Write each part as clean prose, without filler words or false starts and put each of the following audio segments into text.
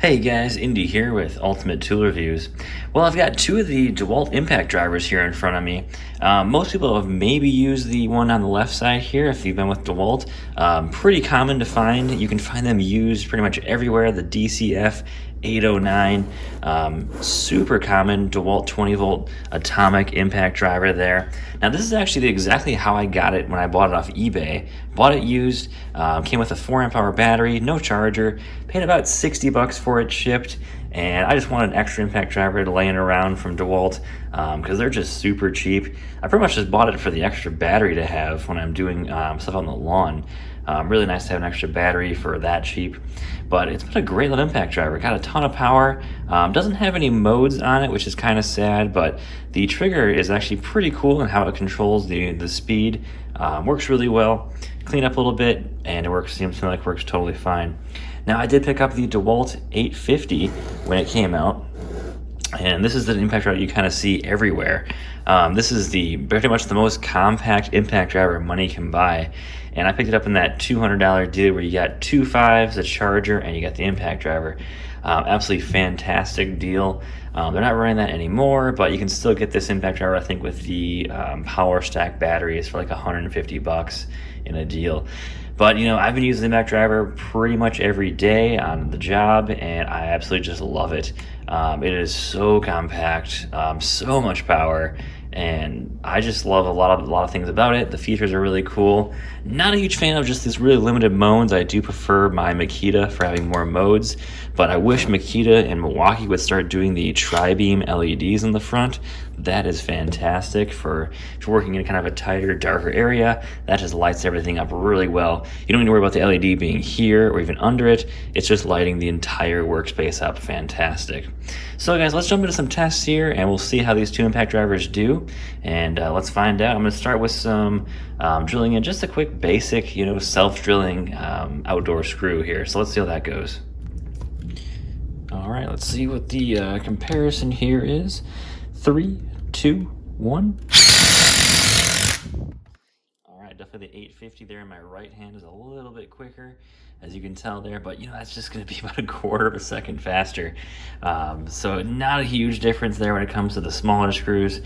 Hey guys, Indy here with Ultimate Tool Reviews. Well, I've got two of the Dewalt impact drivers here in front of me. Most people have maybe used the one on the left side here if you've been with Dewalt. Pretty common to find. You can find them used pretty much everywhere. The DCF809, super common Dewalt 20 volt atomic impact driver there. Now this is actually exactly how I got it when I bought it off eBay. Bought it used, came with a 4 amp hour battery, no charger, paid about 60 bucks for it shipped, and I just wanted an extra impact driver laying around from Dewalt because they're just super cheap. I pretty much just bought it for the extra battery to have when I'm doing stuff on the lawn. Really nice to have an extra battery for that cheap, but it's been a great little impact driver. Got a ton of power, doesn't have any modes on it, which is kind of sad, but the trigger is actually pretty cool in how it controls the speed. Works really well. Clean up a little bit, and it seems like it works totally fine. Now I did pick up the Dewalt 850 when it came out, and this is the impact driver you kind of see everywhere. This is pretty much the most compact impact driver money can buy, and I picked it up in that $200 deal where you got 2 5s, a charger, and you got the impact driver. Absolutely fantastic deal. They're not running that anymore, but you can still get this impact driver, I think, with the power stack batteries for like 150 bucks in a deal. But you know, I've been using the impact driver pretty much every day on the job, and I absolutely just love it. It is so compact, so much power, and I just love a lot of things about it. The features are really cool. Not a huge fan of just these really limited modes. I do prefer my Makita for having more modes, but I wish Makita and Milwaukee would start doing the tri-beam LEDs in the front. That is fantastic for if you're working in kind of a tighter, darker area. That just lights everything up really well. You don't need to worry about the LED being here or even under it. It's just lighting the entire workspace up fantastic. So guys, let's jump into some tests here, and we'll see how these two impact drivers do. And let's find out. I'm going to start with some drilling in just a quick basic, self-drilling outdoor screw here. So let's see how that goes. All right, let's see what the comparison here is. 3, 2, 1. All right, definitely the 850 there in my right hand is a little bit quicker, as you can tell there, but that's just going to be about a quarter of a second faster. So not a huge difference there when it comes to the smaller screws.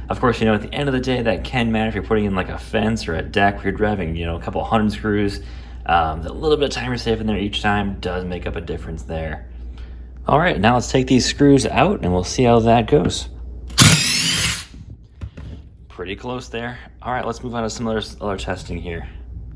Of course, at the end of the day, that can matter if you're putting in like a fence or a deck where you're driving, a couple 100 screws. A little bit of time you're saving there each time does make up a difference there. All right, now let's take these screws out and we'll see how that goes. Pretty close there. All right, let's move on to some other testing here.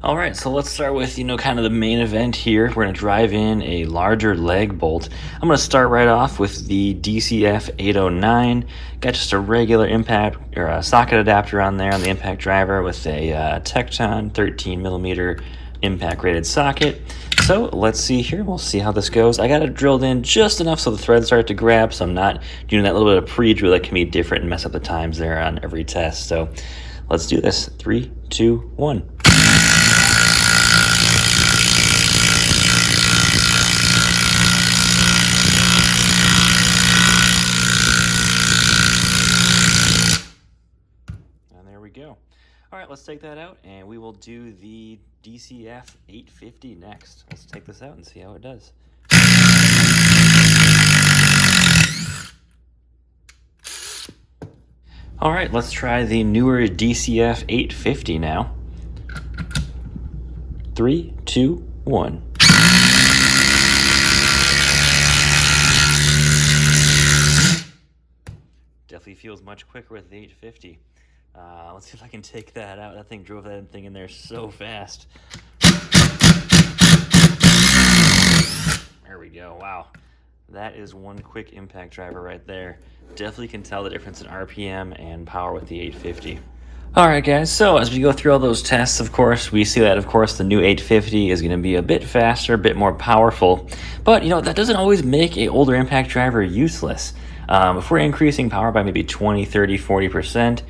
All right, so let's start with, kind of the main event here. We're gonna drive in a larger leg bolt. I'm gonna start right off with the DCF809. Got just a regular impact or a socket adapter on there on the impact driver with a Tecton 13 millimeter impact rated socket. So let's see here, we'll see how this goes. I got it drilled in just enough so the threads start to grab, so I'm not doing that little bit of pre-drill that can be different and mess up the times there on every test. So let's do this. 3, 2, 1. And there we go. All right, let's take that out, and we will do the DCF850 next. Let's take this out and see how it does. All right, let's try the newer DCF850 now. 3, 2, 1. Definitely feels much quicker with the 850. Let's see if I can take that out. That thing drove that thing in there so fast. There we go. Wow. That is one quick impact driver right there. Definitely can tell the difference in RPM and power with the 850. All right, guys. So as we go through all those tests, of course, we see that, of course, the new 850 is going to be a bit faster, a bit more powerful. But, that doesn't always make an older impact driver useless. If we're increasing power by maybe 20, 30, 40%,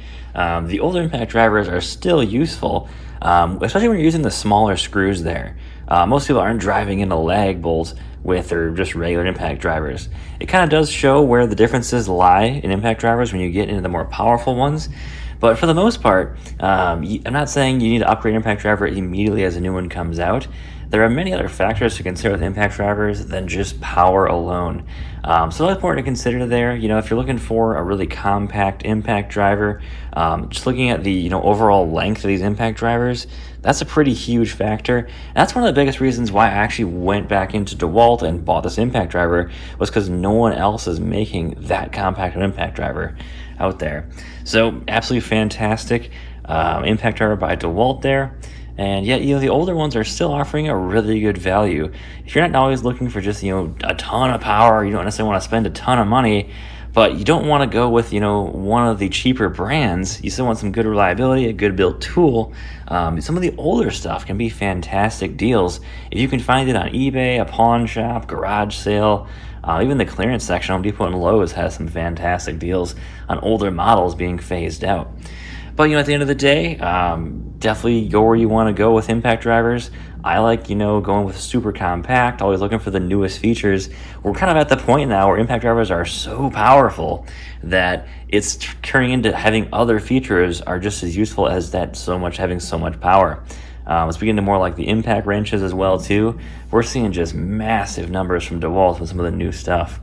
the older impact drivers are still useful, especially when you're using the smaller screws there. Most people aren't driving in a lag bolt with their just regular impact drivers. It kind of does show where the differences lie in impact drivers when you get into the more powerful ones. But for the most part, I'm not saying you need to upgrade an impact driver immediately as a new one comes out. there are many other factors to consider with impact drivers than just power alone. So that's important to consider there. If you're looking for a really compact impact driver, just looking at the overall length of these impact drivers, that's a pretty huge factor. And that's one of the biggest reasons why I actually went back into Dewalt and bought this impact driver, was because no one else is making that compact impact driver out there. So absolutely fantastic impact driver by Dewalt there. And yet, the older ones are still offering a really good value. If you're not always looking for just, a ton of power, you don't necessarily want to spend a ton of money, but you don't want to go with, one of the cheaper brands. You still want some good reliability, a good built tool. Some of the older stuff can be fantastic deals. If you can find it on eBay, a pawn shop, garage sale, even the clearance section, Home Depot and Lowe's has some fantastic deals on older models being phased out. But, at the end of the day, definitely go where you want to go with impact drivers. I like, going with super compact, always looking for the newest features. We're kind of at the point now where impact drivers are so powerful that it's turning into having other features are just as useful as that having so much power. Let's begin to more like the impact wrenches as well, too. We're seeing just massive numbers from Dewalt with some of the new stuff.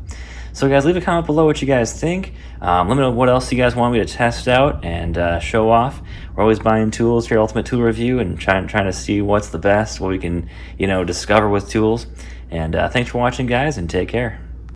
So guys, leave a comment below what you guys think. Let me know what else you guys want me to test out and show off. We're always buying tools here at Ultimate Tool Review and trying to see what's the best, what we can discover with tools. And thanks for watching, guys, and take care.